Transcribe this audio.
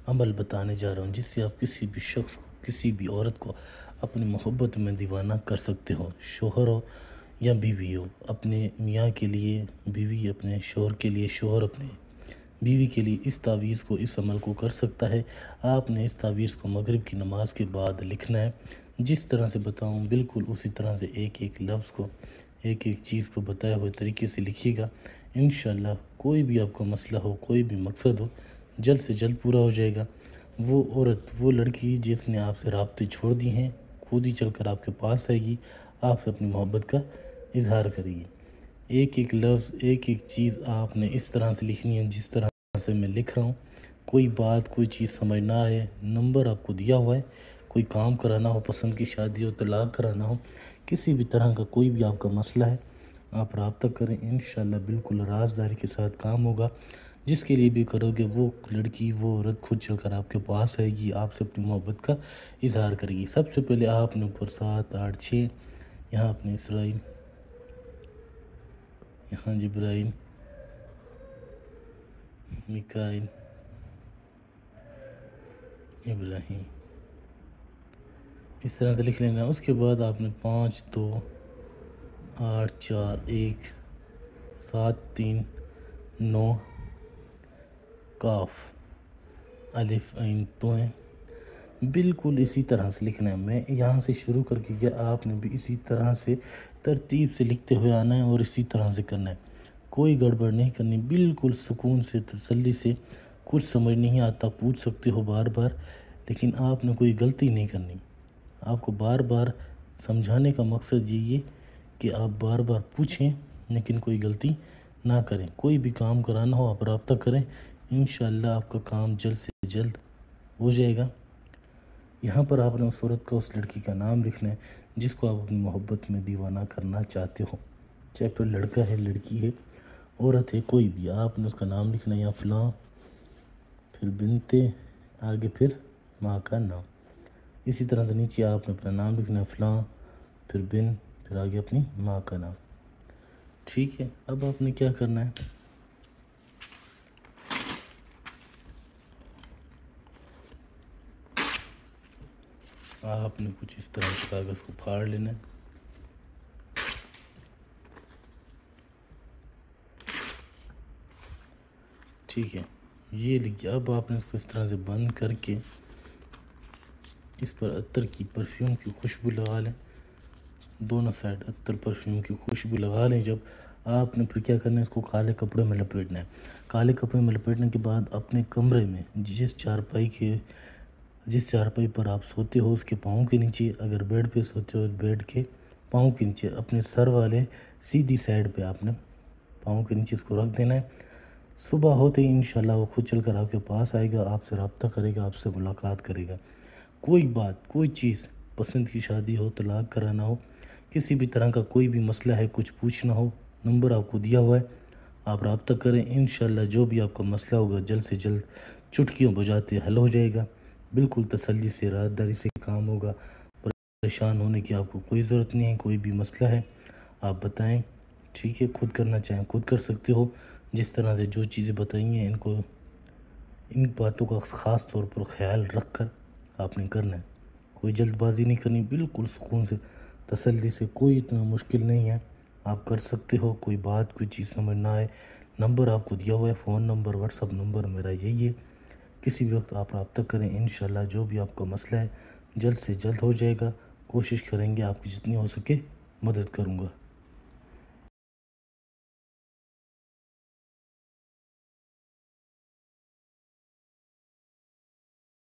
عمل بتانے جا رہا ہوں جس سے آپ کسی بھی شخص کو، کسی بھی عورت کو اپنی محبت میں دیوانہ کر سکتے ہو، شوہر ہو یا بیوی ہو، اپنے میاں کے لیے بیوی، اپنے شوہر کے لیے شوہر اپنے بیوی کے لیے اس تعویذ کو، اس عمل کو کر سکتا ہے۔ آپ نے اس تعویذ کو مغرب کی نماز کے بعد لکھنا ہے، جس طرح سے بتاؤں بالکل اسی طرح سے ایک ایک لفظ کو، ایک ایک چیز کو بتائے ہوئے طریقے سے لکھیے گا۔ انشاءاللہ کوئی بھی آپ کا مسئلہ ہو، کوئی بھی مقصد ہو، جلد سے جلد پورا ہو جائے گا۔ وہ عورت، وہ لڑکی جس نے آپ سے رابطے چھوڑ دی ہیں، خود ہی چل کر آپ کے پاس آئے گی، آپ سے اپنی محبت کا اظہار کرے گی۔ ایک ایک لفظ، ایک ایک چیز آپ نے اس طرح سے لکھنی ہے جس طرح سے میں لکھ رہا ہوں۔ کوئی بات، کوئی چیز سمجھ نہ آئے، نمبر آپ کو دیا ہوا ہے، کوئی کام کرانا ہو، پسند کی شادی ہو، طلاق کرانا ہو، کسی بھی طرح کا کوئی بھی آپ کا مسئلہ ہے، آپ رابطہ کریں، انشاءاللہ بالکل رازداری کے ساتھ کام ہوگا۔ جس کے لیے بھی کرو گے، وہ لڑکی، وہ عورت خود چل کر آپ کے پاس آئے گی، آپ سے اپنی محبت کا اظہار کرے گی۔ سب سے پہلے آپ نے اوپر 7 8 6 یہاں اپنے اسرائیل، یہاں جبرائیل، میکائیل، ابراہیم، اس طرح سے لکھ لینا۔ اس کے بعد آپ نے 5 2 8 4 1 7 3 9 کاف، الف عین تو ہیں، بالکل اسی طرح سے لکھنا ہے۔ میں یہاں سے شروع کر کے گیا، آپ نے بھی اسی طرح سے ترتیب سے لکھتے ہوئے آنا ہے اور اسی طرح سے کرنا ہے، کوئی گڑبڑ نہیں کرنی، بالکل سکون سے، تسلی سے۔ کچھ سمجھ نہیں آتا پوچھ سکتے ہو بار بار، لیکن آپ نے کوئی غلطی نہیں کرنی۔ آپ کو بار بار سمجھانے کا مقصد یہی ہے کہ آپ بار بار پوچھیں لیکن کوئی غلطی نہ کریں۔ کوئی بھی کام کرانا ہو آپ رابطہ کریں، انشاءاللہ آپ کا کام جلد سے جلد ہو جائے گا۔ یہاں پر آپ نے اس عورت کا، اس لڑکی کا نام لکھنا ہے جس کو آپ اپنی محبت میں دیوانہ کرنا چاہتے ہو، چاہے پھر لڑکا ہے، لڑکی ہے، عورت ہے، کوئی بھی۔ آپ نے اس کا نام لکھنا ہے، یا فلاں، پھر بنتے، آگے پھر ماں کا نام۔ اسی طرح سے نیچے آپ نے اپنا نام لکھنا ہے، فلاں، پھر بن، پھر آگے اپنی ماں کا نام۔ ٹھیک ہے، اب آپ نے کیا کرنا ہے، آپ نے کچھ اس طرح سے کاغذ کو پھاڑ لینا ہے۔ ٹھیک ہے، یہ لکھیے۔ اب آپ نے اس کو اس طرح سے بند کر کے اس پر عطر کی، پرفیوم کی خوشبو لگا لیں، دونوں سائڈ عطر پرفیوم کی خوشبو لگا لیں۔ جب آپ نے پھر کیا کرنا ہے، اس کو کالے کپڑے میں لپیٹنا ہے۔ کالے کپڑے میں لپیٹنے کے بعد اپنے کمرے میں جس چارپائی پر آپ سوتے ہو اس کے پاؤں کے نیچے، اگر بیڈ پہ سوتے ہو بیڈ کے پاؤں کے نیچے، اپنے سر والے سیدھی سائڈ پہ آپ نے پاؤں کے نیچے اس کو رکھ دینا ہے۔ صبح ہوتے ہی انشاءاللہ وہ خود چل کر آپ کے پاس آئے گا، آپ سے رابطہ کرے گا، آپ سے ملاقات کرے گا۔ کوئی بات، کوئی چیز، پسند کی شادی ہو، طلاق کرانا ہو، کسی بھی طرح کا کوئی بھی مسئلہ ہے، کچھ پوچھنا ہو، نمبر آپ کو دیا ہوا ہے، آپ رابطہ کریں، انشاءاللہ جو بھی آپ کا مسئلہ ہوگا جلد سے جلد چٹکیوں بجاتے حل ہو جائے گا۔ بالکل تسلی سے، رازداری سے کام ہوگا، پریشان ہونے کی آپ کو کوئی ضرورت نہیں ہے۔ کوئی بھی مسئلہ ہے آپ بتائیں، ٹھیک ہے، خود کرنا چاہیں خود کر سکتے ہو۔ جس طرح سے جو چیزیں بتائی ہیں، ان باتوں کا خاص طور پر خیال رکھ کر آپ نے کرنا ہے، کوئی جلد بازی نہیں کرنی، بالکل سکون سے، تسلی سے، کوئی اتنا مشکل نہیں ہے، آپ کر سکتے ہو۔ کوئی بات، کوئی چیز سمجھ نہ آئے، نمبر آپ کو دیا ہوا ہے، phone number, what's app number میرا یہی ہے، کسی بھی وقت آپ رابطہ کریں، انشاءاللہ جو بھی آپ کا مسئلہ ہے جلد سے جلد ہو جائے گا۔ کوشش کریں گے آپ کی جتنی ہو سکے مدد کروں گا۔